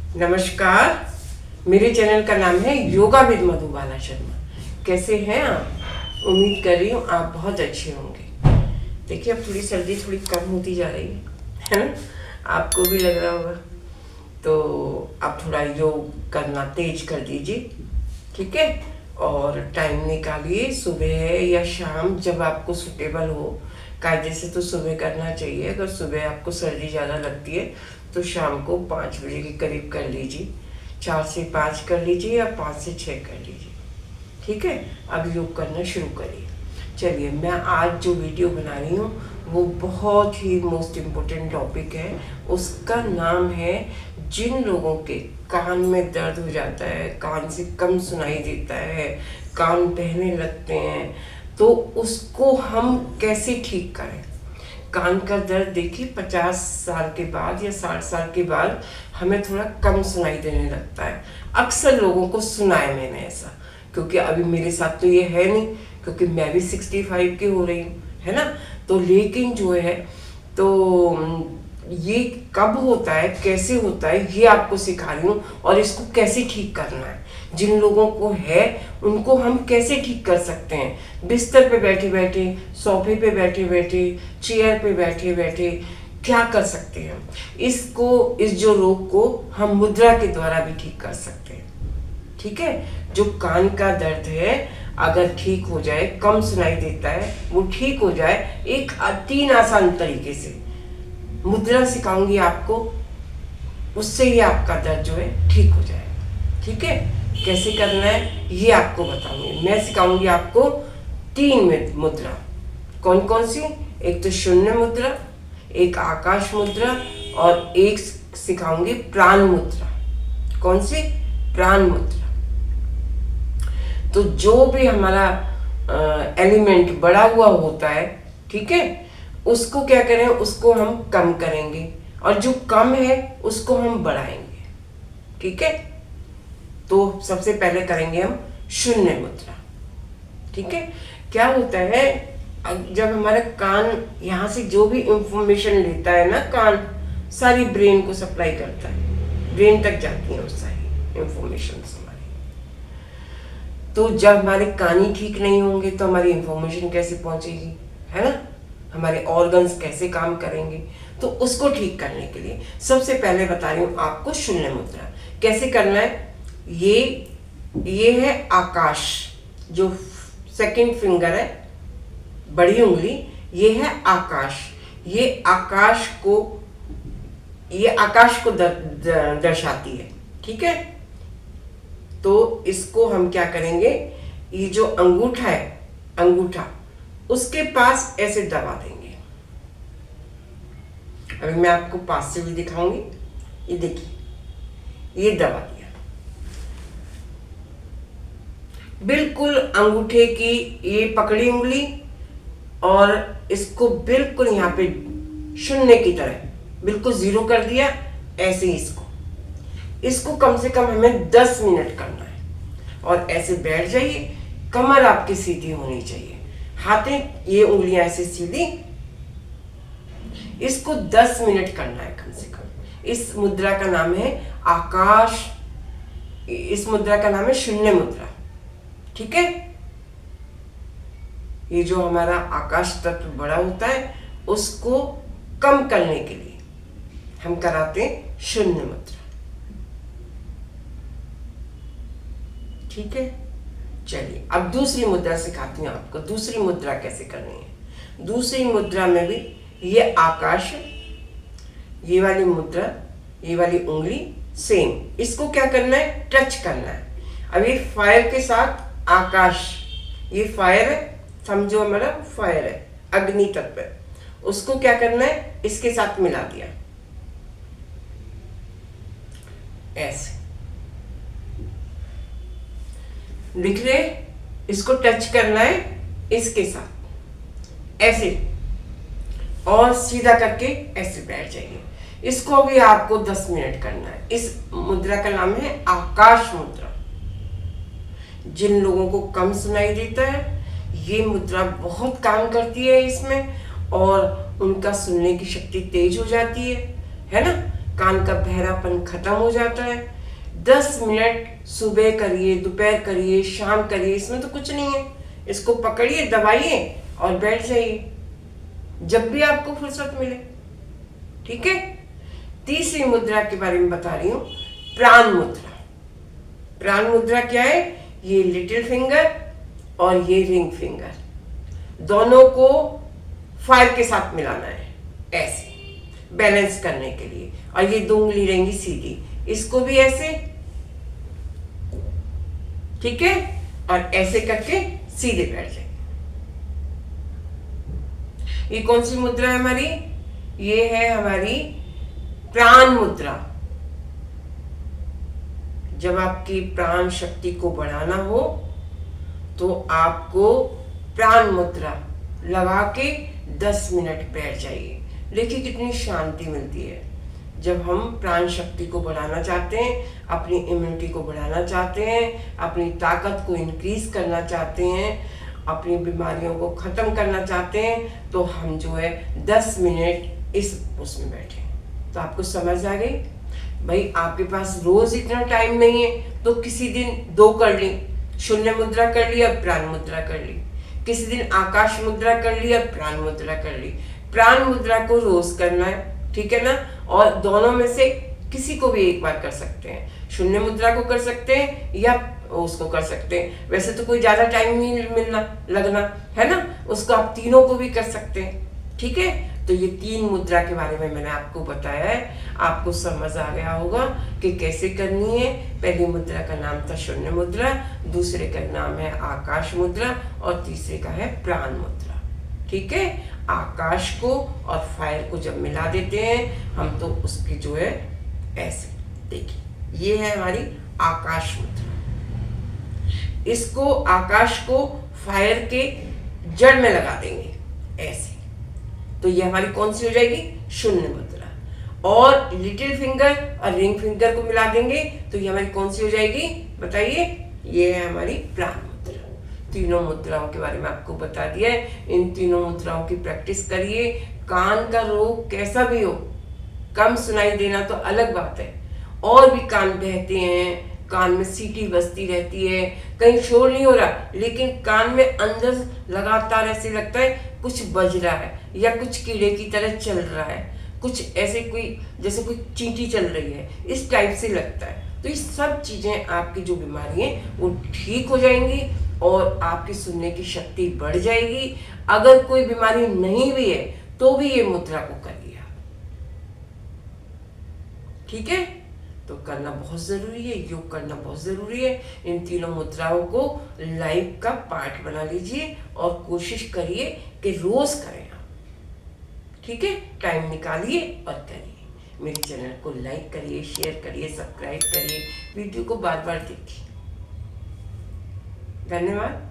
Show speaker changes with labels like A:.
A: नमस्कार। मेरे चैनल का नाम है योगा विद मधुबाला शर्मा। कैसे हैं आप? उम्मीद कर रही हूँ आप बहुत अच्छे होंगे। देखिए अब थोड़ी सर्दी थोड़ी कम होती जा रही है ना? आपको भी लग रहा होगा, तो आप थोड़ा योग करना तेज कर दीजिए, ठीक है? और टाइम निकालिए, सुबह या शाम जब आपको सुटेबल हो। कायदे से तो सुबह करना चाहिए। अगर सुबह आपको सर्दी ज़्यादा लगती है तो शाम को 5 बजे के करीब कर लीजिए। 4 से 5 कर लीजिए या 5 से 6 कर लीजिए, ठीक है? अब योग करना शुरू करिए। चलिए, मैं आज जो वीडियो बना रही हूँ वो बहुत ही मोस्ट इम्पोर्टेंट टॉपिक है। उसका नाम है, जिन लोगों के कान में दर्द हो जाता है, कान से कम सुनाई देता है, कान बहने लगते हैं, तो उसको हम कैसे ठीक करें। कान का दर्द देखिए 50 साल के बाद या 60 साल के बाद हमें थोड़ा कम सुनाई देने लगता है। अक्सर लोगों को सुना है मैंने ऐसा, क्योंकि अभी मेरे साथ तो ये है नहीं, क्योंकि मैं भी 65 की हो रही हूँ, है ना? तो लेकिन जो है, तो ये कब होता है, कैसे होता है, ये आपको सिखा रही हूँ। और इसको कैसे ठीक करना है, जिन लोगों को है उनको हम कैसे ठीक कर सकते हैं। बिस्तर पे बैठे बैठे, सोफे पे बैठे बैठे, चेयर पे बैठे बैठे क्या कर सकते हैं इस जो रोग को हम मुद्रा के द्वारा भी ठीक कर सकते हैं, ठीक है? जो कान का दर्द है अगर ठीक हो जाए, कम सुनाई देता है, वो ठीक हो जाए, 3 आसान तरीके से मुद्रा सिखाऊंगी आपको, उससे ही आपका दर्द जो है ठीक हो जाएगा, ठीक है? कैसे करना है ये आपको बताऊंगी। मैं सिखाऊंगी आपको 3 मुद्रा। कौन कौन सी? एक तो शून्य मुद्रा, एक आकाश मुद्रा, और एक सिखाऊंगी प्राण मुद्रा। कौन सी? प्राण मुद्रा। तो जो भी हमारा एलिमेंट बढ़ा हुआ होता है, ठीक है, उसको क्या करें, उसको हम कम करेंगे, और जो कम है उसको हम बढ़ाएंगे, ठीक है? तो सबसे पहले करेंगे हम शून्य मुद्रा, ठीक है? क्या होता है, जब हमारा कान यहाँ से जो भी इंफॉर्मेशन लेता है ना, कान सारी ब्रेन को सप्लाई करता है, ब्रेन तक जाती है वो सारी इंफॉर्मेशन हमारी। तो जब हमारे कान ही ठीक नहीं होंगे तो हमारी इंफॉर्मेशन कैसे पहुंचेगी, है ना? हमारे ऑर्गन्स कैसे काम करेंगे? तो उसको ठीक करने के लिए सबसे पहले बता रही हूँ आपको शून्य मुद्रा कैसे करना है। ये है आकाश, जो सेकंड फिंगर है, बड़ी उंगली, ये है आकाश। ये आकाश को दर्शाती है, ठीक है? तो इसको हम क्या करेंगे, ये जो अंगूठा है, अंगूठा उसके पास ऐसे दबा देंगे। अभी मैं आपको पास से भी दिखाऊंगी। ये देखिए, ये दबा दिया, बिल्कुल अंगूठे की ये पकड़ी उंगली, और इसको बिल्कुल यहाँ पे शून्य की तरह बिल्कुल 0 कर दिया। ऐसे ही इसको कम से कम हमें 10 मिनट करना है। और ऐसे बैठ जाइए, कमर आपकी सीधी होनी चाहिए, हाथें, ये उंगलियां ऐसे सीधी। इसको 10 मिनट करना है कम से कम। इस मुद्रा का नाम है आकाश, इस मुद्रा का नाम है शून्य मुद्रा, ठीक है? ये जो हमारा आकाश तत्व बड़ा होता है उसको कम करने के लिए हम कराते हैं शून्य मुद्रा, ठीक है? चलिए अब दूसरी मुद्रा सिखाती हूँ आपको। दूसरी मुद्रा कैसे करनी है। दूसरी मुद्रा में भी ये आकाश, ये वाली मुद्रा, ये वाली उंगली सेम, इसको क्या करना है, टच करना है। अब ये फायर के साथ आकाश, ये फायर है, समझो हमारा फायर है, अग्नि तत्व है, उसको क्या करना है, इसके साथ मिला दिया ऐसे, दिख रहे? इसको टच करना है इसके साथ ऐसे, और सीधा करके ऐसे बैठ जाइए। इसको भी आपको 10 मिनट करना है। इस मुद्रा का नाम है आकाश मुद्रा। जिन लोगों को कम सुनाई देता है ये मुद्रा बहुत काम करती है इसमें, और उनका सुनने की शक्ति तेज हो जाती है ना? कान का बहरापन खत्म हो जाता है। 10 मिनट सुबह करिए, दोपहर करिए, शाम करिए, इसमें तो कुछ नहीं है। इसको पकड़िए, दबाइए और बैठ जाइए जब भी आपको फुर्सत मिले। ठीक है। तीसरी मुद्रा के बारे में बता रही हूं, प्राण मुद्रा। प्राण मुद्रा क्या है? ये लिटिल फिंगर और ये रिंग फिंगर दोनों को फायर के साथ मिलाना है, ऐसे बैलेंस करने के लिए। और ये 2 उंगली रहेंगी सीधी, इसको भी ऐसे, ठीक है, और ऐसे करके सीधे बैठ जाए। ये कौन सी मुद्रा है हमारी? ये है हमारी प्राण मुद्रा। जब आपकी प्राण शक्ति को बढ़ाना हो तो आपको प्राण मुद्रा लगा के 10 मिनट बैठ जाइए। देखिए कितनी शांति मिलती है। जब हम प्राण शक्ति को बढ़ाना चाहते हैं, अपनी इम्यूनिटी को बढ़ाना चाहते हैं, अपनी ताकत को इंक्रीज करना चाहते हैं, अपनी बीमारियों को खत्म करना चाहते हैं, तो हम जो है 10 मिनट इस उसमें बैठे। तो आपको समझ आ गई? भाई आपके पास रोज इतना टाइम नहीं है तो किसी दिन 2 कर ली, शून्य मुद्रा कर ली, अब प्राण मुद्रा कर ली। किसी दिन आकाश मुद्रा कर ली, अब प्राण मुद्रा कर ली। प्राण मुद्रा को रोज करना है, ठीक है ना। और दोनों में से किसी को भी एक बार कर सकते हैं। शून्य मुद्रा को कर सकते हैं या उसको कर सकते हैं। वैसे तो कोई ज्यादा टाइम नहीं मिलना लगना है ना, उसको आप तीनों को भी कर सकते हैं। ठीक है। तो ये 3 मुद्रा के बारे में मैंने आपको बताया है। आपको समझ आ गया होगा कि कैसे करनी है। पहली मुद्रा का नाम था शून्य मुद्रा, दूसरे का नाम है आकाश मुद्रा और तीसरे का है प्राण मुद्रा। ठीक है। आकाश को और फायर को जब मिला देते हैं हम तो उसकी जो है ऐसे, देखिए ये है हमारी आकाश मुद्रा। इसको आकाश को फायर के जड़ में लगा देंगे ऐसे, तो ये हमारी कौन सी हो जाएगी? शून्य मुद्रा। और लिटिल फिंगर और रिंग फिंगर को मिला देंगे तो ये हमारी कौन सी हो जाएगी? बताइए। ये है हमारी प्राण मुद्रा। तीनों मुद्राओं के बारे में आपको बता दिया है। इन तीनों मुद्राओं की प्रैक्टिस करिए। कान का रोग कैसा भी हो, कम सुनाई देना तो अलग बात है, और भी कान बहते हैं, कान में सीटी बजती रहती है, कहीं शोर नहीं हो रहा लेकिन कान में अंदर लगातार ऐसे लगता है कुछ बज रहा है या कुछ कीड़े की तरह चल रहा है, कुछ ऐसे कोई जैसे कोई चींटी चल रही है, इस टाइप से लगता है। तो ये सब चीजें आपकी जो बीमारी है वो ठीक हो जाएंगी और आपकी सुनने की शक्ति बढ़ जाएगी। अगर कोई बीमारी नहीं भी है तो भी ये मुद्रा को करिए आप। ठीक है। तो करना बहुत जरूरी है, योग करना बहुत जरूरी है। इन तीनों मुद्राओं को लाइफ का पार्ट बना लीजिए और कोशिश करिए कि रोज करें आप। ठीक है। टाइम निकालिए और करिए। मेरे चैनल को लाइक करिए, शेयर करिए, सब्सक्राइब करिए, वीडियो को बार बार देखिए। धन्यवाद।